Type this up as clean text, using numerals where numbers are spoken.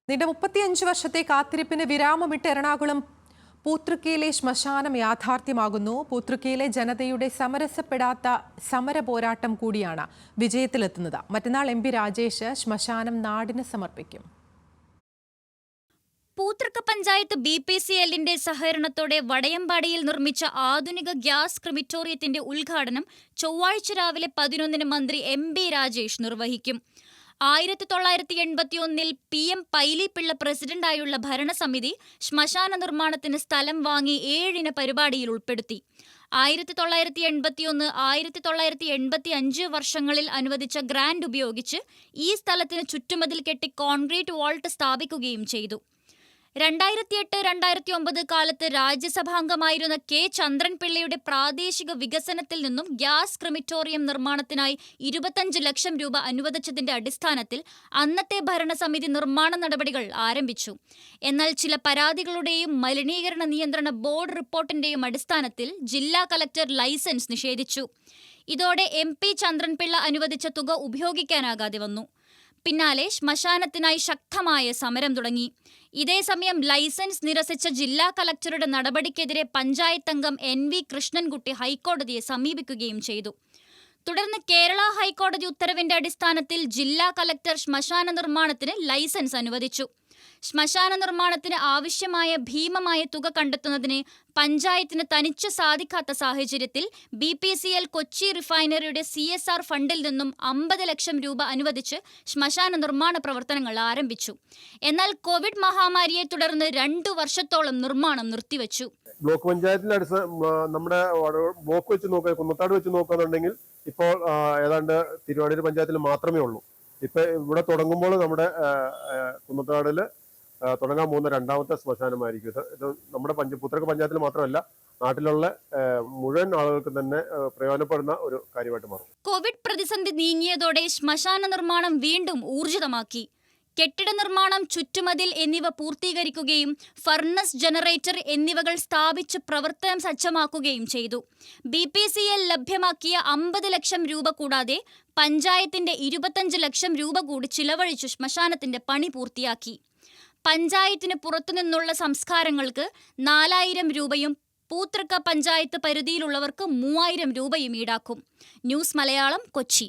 നീണ്ട 35 വർഷത്തെ കാത്തിരിപ്പിന് വിരാമമിട്ട് എറണാകുളം പൂത്തൃക്കയിലെ ശ്മശാനം യാഥാർത്ഥ്യമാകുന്നു. പൂത്തൃക്കയിലെ ജനതയുടെ സമരസപ്പെടാത്ത സമര പോരാട്ടം കൂടിയാണ് വിജയത്തിലെത്തുന്നത്. മറ്റന്നാൾ MP രാജേഷ് ശ്മശാനം നാടിന് സമർപ്പിക്കും. പൂത്തൃക്ക പഞ്ചായത്ത് BPCLന്റെ സഹകരണത്തോടെ വടയമ്പാടിയിൽ നിർമ്മിച്ച ആധുനിക ഗ്യാസ് ക്രിമിറ്റോറിയത്തിന്റെ ഉദ്ഘാടനം ചൊവ്വാഴ്ച രാവിലെ 11-ന് മന്ത്രി MP രാജേഷ് നിർവഹിക്കും. 1981-ൽ PM പൈലിപ്പിള്ള പ്രസിഡന്റായുള്ള ഭരണസമിതി ശ്മശാന നിർമ്മാണത്തിന് സ്ഥലം വാങ്ങി 7 പരിപാടിയിൽ ഉൾപ്പെടുത്തി. 1981, 1985 വർഷങ്ങളിൽ അനുവദിച്ച ഗ്രാന്റ് ഉപയോഗിച്ച് ഈ സ്ഥലത്തിന് ചുറ്റുമതിൽ കെട്ടി കോൺക്രീറ്റ് വാൾട്ട് സ്ഥാപിക്കുകയും ചെയ്തു. 2008-2009 കാലത്ത് രാജ്യസഭാംഗമായിരുന്ന K. ചന്ദ്രൻപിള്ളയുടെ പ്രാദേശിക വികസനത്തിൽ നിന്നും ഗ്യാസ് ക്രിമിറ്റോറിയം നിർമ്മാണത്തിനായി 25 ലക്ഷം രൂപ അനുവദിച്ചതിന്റെ അടിസ്ഥാനത്തിൽ അന്നത്തെ ഭരണസമിതി നിർമ്മാണ നടപടികൾ ആരംഭിച്ചു. എന്നാൽ ചില പരാതികളുടെയും മലിനീകരണ നിയന്ത്രണ ബോർഡ് റിപ്പോർട്ടിന്റെയും അടിസ്ഥാനത്തിൽ ജില്ലാ കളക്ടർ ലൈസൻസ് നിഷേധിച്ചു. ഇതോടെ MP ചന്ദ്രൻപിള്ള അനുവദിച്ച തുക ഉപയോഗിക്കാനാകാതെ വന്നു. പിന്നാലെ ശ്മശാനത്തിനായി ശക്തമായ സമരം തുടങ്ങി. ഇതേസമയം ലൈസൻസ് നിരസിച്ച ജില്ലാ കളക്ടറുടെ നടപടിക്കെതിരെ പഞ്ചായത്ത് അംഗം NV കൃഷ്ണൻകുട്ടി ഹൈക്കോടതിയെ സമീപിക്കുകയും ചെയ്തു. തുടർന്ന് കേരള ഹൈക്കോടതി ഉത്തരവിന്റെ അടിസ്ഥാനത്തിൽ ജില്ലാ കളക്ടർ ശ്മശാന നിർമ്മാണത്തിന് ലൈസൻസ് അനുവദിച്ചു. ശ്മശാന നിർമ്മാണത്തിന് ആവശ്യമായ ഭീമമായ തുക കണ്ടെത്തുന്നതിന് പഞ്ചായത്തിന് തനിച്ച് സാധിക്കാത്ത സാഹചര്യത്തിൽ BPCL കൊച്ചി റിഫൈനറിയുടെ CSR ഫണ്ടിൽ നിന്നും 50 ലക്ഷം രൂപ അനുവദിച്ച് ശ്മശാന നിർമ്മാണ പ്രവർത്തനങ്ങൾ ആരംഭിച്ചു. എന്നാൽ കോവിഡ് മഹാമാരിയെ തുടർന്ന് 2 വർഷത്തോളം നിർമ്മാണം നിർത്തിവെച്ചു. ബ്ലോക്ക് പഞ്ചായത്തിലെ നമ്മുടെ ബ്ലോക്ക് വെച്ച് നോക്കുക, കുന്നത്താട് വെച്ച് നോക്കുകയാണെന്നുണ്ടെങ്കിൽ ഇപ്പോൾ ഏതാണ്ട് തിരുവാടിയൂർ പഞ്ചായത്തിൽ മാത്രമേ ഉള്ളൂ. ഇപ്പൊ ഇവിടെ തുടങ്ങുമ്പോൾ നമ്മുടെ കുന്നത്താടിൽ തുടങ്ങാൻ പോകുന്ന 2ാമത്തെ ശ്മശാനമായിരിക്കും ഇത്. നമ്മുടെ പൂത്തൃക്ക പഞ്ചായത്തിൽ മാത്രമല്ല, നാട്ടിലുള്ള മുഴുവൻ ആളുകൾക്ക് തന്നെ പ്രയോജനപ്പെടുന്ന ഒരു കാര്യമായിട്ട് മാറും. കോവിഡ് പ്രതിസന്ധി നീങ്ങിയതോടെ ശ്മശാന നിർമ്മാണം വീണ്ടും ഊർജിതമാക്കി. കെട്ടിട നിർമ്മാണം, ചുറ്റുമതിൽ എന്നിവ പൂർത്തീകരിക്കുകയും ഫർണസ്, ജനറേറ്റർ എന്നിവകൾ സ്ഥാപിച്ച് പ്രവർത്തനം സജ്ജമാക്കുകയും ചെയ്തു. BPCL ലഭ്യമാക്കിയ 50 ലക്ഷം രൂപ കൂടാതെ പഞ്ചായത്തിന്റെ 25 ലക്ഷം രൂപ കൂടി ചിലവഴിച്ചു ശ്മശാനത്തിന്റെ പണി പൂർത്തിയാക്കി. പഞ്ചായത്തിന് പുറത്തുനിന്നുള്ള സംസ്കാരങ്ങൾക്ക് 4000 രൂപയും പൂത്തൃക്ക പഞ്ചായത്ത് പരിധിയിലുള്ളവർക്ക് 3000 രൂപയും ഈടാക്കും. ന്യൂസ് മലയാളം, കൊച്ചി.